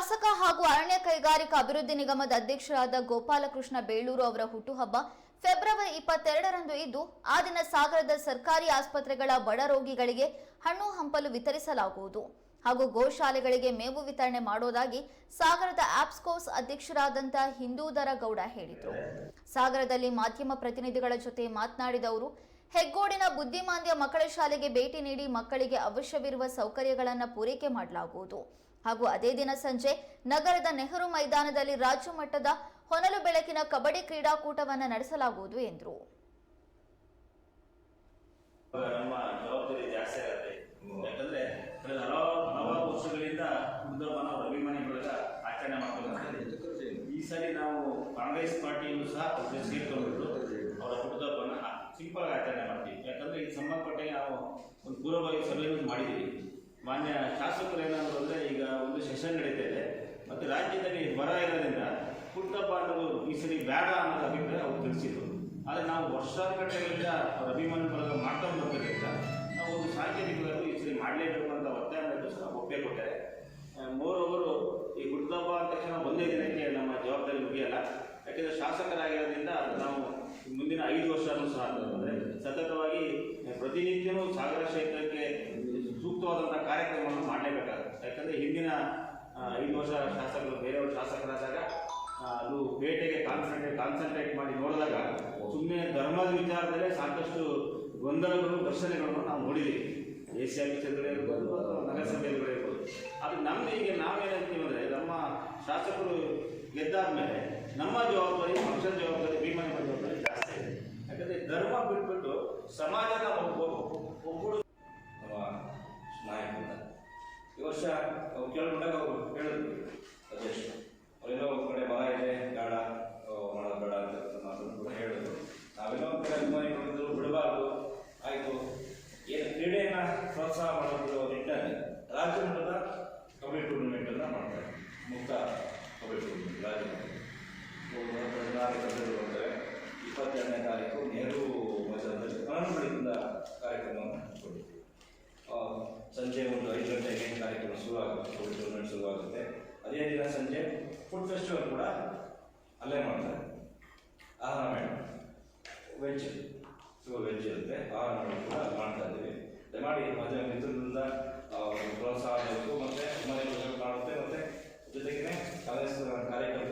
ಶಾಸಕ ಹಾಗೂ ಅರಣ್ಯ ಕೈಗಾರಿಕಾ ಅಭಿವೃದ್ಧಿ ನಿಗಮದ ಅಧ್ಯಕ್ಷರಾದ ಗೋಪಾಲಕೃಷ್ಣ ಬೇಳೂರು ಅವರ ಹುಟ್ಟುಹಬ್ಬ ಫೆಬ್ರವರಿ 22ರಂದು ಇದ್ದು, ಆ ದಿನ ಸಾಗರದ ಸರ್ಕಾರಿ ಆಸ್ಪತ್ರೆಗಳ ಬಡ ರೋಗಿಗಳಿಗೆ ಹಣ್ಣು ಹಂಪಲು ವಿತರಿಸಲಾಗುವುದು ಹಾಗೂ ಗೋಶಾಲೆಗಳಿಗೆ ಮೇವು ವಿತರಣೆ ಮಾಡೋದಾಗಿ ಸಾಗರದ ಆಪ್ಸ್ಕೋಸ್ ಅಧ್ಯಕ್ಷರಾದಂಥ ಹಿಂದೂಧರ ಗೌಡ ಹೇಳಿದರು. ಸಾಗರದಲ್ಲಿ ಮಾಧ್ಯಮ ಪ್ರತಿನಿಧಿಗಳ ಜೊತೆ ಮಾತನಾಡಿದ ಅವರು, ಹೆಗ್ಗೋಡಿನ ಬುದ್ಧಿಮಾಂದ್ಯ ಮಕ್ಕಳ ಶಾಲೆಗೆ ಭೇಟಿ ನೀಡಿ ಮಕ್ಕಳಿಗೆ ಅವಶ್ಯವಿರುವ ಸೌಕರ್ಯಗಳನ್ನು ಪೂರೈಕೆ ಮಾಡಲಾಗುವುದು ಹಾಗೂ ಅದೇ ದಿನ ಸಂಜೆ ನಗರದ ನೆಹರು ಮೈದಾನದಲ್ಲಿ ರಾಜ್ಯ ಮಟ್ಟದ ಹೊನಲು ಬೆಳಕಿನ ಕಬಡ್ಡಿ ಕ್ರೀಡಾಕೂಟವನ್ನು ನಡೆಸಲಾಗುವುದು ಎಂದರು. ನಮ್ಮ ಜವಾಬ್ದಾರಿ ಜಾಸ್ತಿ ಆಗುತ್ತೆ. ಯಾಕಂದ್ರೆ ಕಳೆದ ಹಲವಾರು ವರ್ಷಗಳಿಂದ ಹುಡುಗರನ್ನ ಅಭಿಮಾನಿ ಬಳಗ ಆಚರಣೆ ಮಾಡ್ತಾರೆ. ಈ ಸಾರಿ ನಾವು ಕಾಂಗ್ರೆಸ್ ಪಾರ್ಟಿಯನ್ನು ಸಹ ಸೇರ್ಕೊಂಡ್ಬಿಟ್ಟು ಅವರ ಹುಡುಗರನ್ನ ಸಿಂಪಲ್ ಆಚರಣೆ ಮಾಡ್ತೀವಿ. ಯಾಕಂದ್ರೆ ಈ ಸಂಬಂಧಪಟ್ಟಾಗ ನಾವು ಒಂದು ಪೂರ್ವಭಾವಿ ಸಭೆಯನ್ನು ಮಾಡಿದ್ದೀವಿ. ಮಾನ್ಯ ಶಾಸಕರು ಏನಾದ್ರು ಅಂದರೆ ಈಗ ಒಂದು ಸೆಷನ್ ನಡೀತಾ ಇದೆ ಮತ್ತು ರಾಜ್ಯದಲ್ಲಿ ಬರ ಇರೋದ್ರಿಂದ ಹುಟ್ಟುಹಬ್ಬ ಅನ್ನೋದು ಈ ಸರಿ ಬೇಡ ಅನ್ನೋದು ಅಭಿಪ್ರಾಯ ಅವ್ರು ತಿಳಿಸಿದ್ರು. ಆದರೆ ನಾವು ವರ್ಷಾನುಗಟ್ಟಲೆಯಿಂದ ಅವರ ಅಭಿಮಾನಿ ಬಳಗ ಮಾಡ್ಕೊಂಡು ಬರ್ತಿದ್ದರಿಂದ ನಾವು ಒಂದು ಸಾಂಕೇತಿಕವಾಗಿ ಈ ಸರಿ ಮಾಡಲೇಬೇಕು ಅಂತ ಒತ್ತಾಯ ಮಾಡಿದ್ದು ಸಹ ಒಪ್ಪೆ ಕೊಟ್ಟಾರೆ. ಮೂರೊಬ್ಬರು ಈ ಹುಟ್ಟುಹಬ್ಬ ಅಂದ ತಕ್ಷಣ ಒಂದೇ ದಿನಕ್ಕೆ ನಮ್ಮ ಜವಾಬ್ದಾರಿ ಮುಗಿಯಲ್ಲ. ಯಾಕೆಂದರೆ ಶಾಸಕರಾಗಿರೋದ್ರಿಂದ ನಾವು ಮುಂದಿನ 5 ವರ್ಷನೂ ಸಹ ಅಂದರೆ ಸತತವಾಗಿ ಪ್ರತಿನಿತ್ಯವೂ ಸಾಗರ ಕ್ಷೇತ್ರಕ್ಕೆ ಸೂಕ್ತವಾದಂಥ ಕಾರ್ಯಕ್ರಮವನ್ನು ಮಾಡಲೇಬೇಕಾಗುತ್ತೆ. ಯಾಕಂದರೆ ಹಿಂದಿನ 5 ವರ್ಷ ಶಾಸಕರು ಬೇರೆಯವರು ಶಾಸಕರಾದಾಗ ಅದು ಪೇಟೆಗೆ ಕಾನ್ಸಂಟ್ರೇಟ್ ಮಾಡಿ ನೋಡಿದಾಗ ಸುಮ್ಮನೆ ಧರ್ಮದ ವಿಚಾರದಲ್ಲೇ ಸಾಕಷ್ಟು ಗೊಂದಲಗಳು ಘರ್ಷಣೆಗಳನ್ನು ನಾವು ನೋಡಿದ್ದೀವಿ. ಎಸಿ ಆಫೀಸರ್ಗಳೇ ಇರ್ಬೋದು ಅಥವಾ ನಗರಸಭೆಗಳೇ ಇರ್ಬೋದು. ಅದು ನಮ್ಮದು ಈಗ ನಾವೇನಂತೀವಿ ಅಂದರೆ ನಮ್ಮ ಶಾಸಕರು ಗೆದ್ದಾದ ಮೇಲೆ ನಮ್ಮ ಜವಾಬ್ದಾರಿ, ಪಕ್ಷದ ಜವಾಬ್ದಾರಿ, ಭೀಮನ ಜವಾಬ್ದಾರಿ ಜಾಸ್ತಿ ಇದೆ. ಯಾಕಂದರೆ ಧರ್ಮ ಬಿಟ್ಬಿಟ್ಟು ಸಮಾಜದ ಒಬ್ಬರು ನಮ್ಮ ನಾಯಕರಿಂದ ಈ ವರ್ಷ ಕೇಳ್ಕೊಂಡಾಗ ಅವರು ಹೇಳಿದ್ರು ಅಧ್ಯಕ್ಷ ಅವರೆಲ್ಲೋ ಒಂದು ಕಡೆ ಬರ ಇದೆ ಬೇಡ ಮಾಡೋದು ಬೇಡ ಅಂತ ಮಾತನ್ನು ಕೂಡ ಹೇಳಿದ್ರು. ನಾವೆಲ್ಲೋ ಒಂದು ಕಡೆ ಅಭಿಮಾನಿ ಮಾಡಿದ್ರು ಬಿಡಬಾರ್ದು ಆಯಿತು. ಏನು ಕ್ರೀಡೆಯನ್ನು ಪ್ರೋತ್ಸಾಹ ಮಾಡೋದ್ರ ನಿಟ್ಟಿನಲ್ಲಿ ರಾಜ್ಯ ಮಟ್ಟದ ಕಬಡ್ಡಿ ಟೂರ್ನಮೆಂಟನ್ನು ಮಾಡ್ತಾರೆ. ಮುಕ್ತ ಕಬಡ್ಡಿ ಟೂರ್ನಮೆಂಟ್ ರಾಜ್ಯ ಮಟ್ಟ 14 ಬರ್ತಾರೆ. 22ನೇ ತಾರೀಕು ನೆಹರು ಮೈದಾನದಲ್ಲಿ ಹೊನಲು ಕಾರ್ಯಕ್ರಮವನ್ನು ಕೊಟ್ಟಿದ್ದೀವಿ. ಸಂಜೆ ಒಂದು 5 ಗಂಟೆಗೆ ಕಾರ್ಯಕ್ರಮ ಶುರುವಾಗುತ್ತೆ, ಕಬಡ್ಡಿ ಟೂರ್ನಮೆಂಟ್ ಶುರುವಾಗುತ್ತೆ. ಅದೇ ದಿನ ಸಂಜೆ ಫುಡ್ ಫೆಸ್ಟಿವಲ್ ಕೂಡ ಅಲ್ಲೇ ಮಾಡ್ತಾರೆ. ಆಹಾರ ಮೇಳ ವೆಜ್ ಇರುತ್ತೆ, ಆಹಾರ ಮೇಳ ಕೂಡ ಮಾಡ್ತಾ ಇದ್ದೀವಿ. ದಯಮಾಡಿ ಮಧ್ಯ ಮಿತ್ರರಿಂದ ಪ್ರೋತ್ಸಾಹ ಬೇಕು ಮತ್ತು ಮನೆ ಕಾಣುತ್ತೆ ಮತ್ತು ಜೊತೆಗೆ ಕಾಂಗ್ರೆಸ್ ಕಾರ್ಯಕ್ರಮ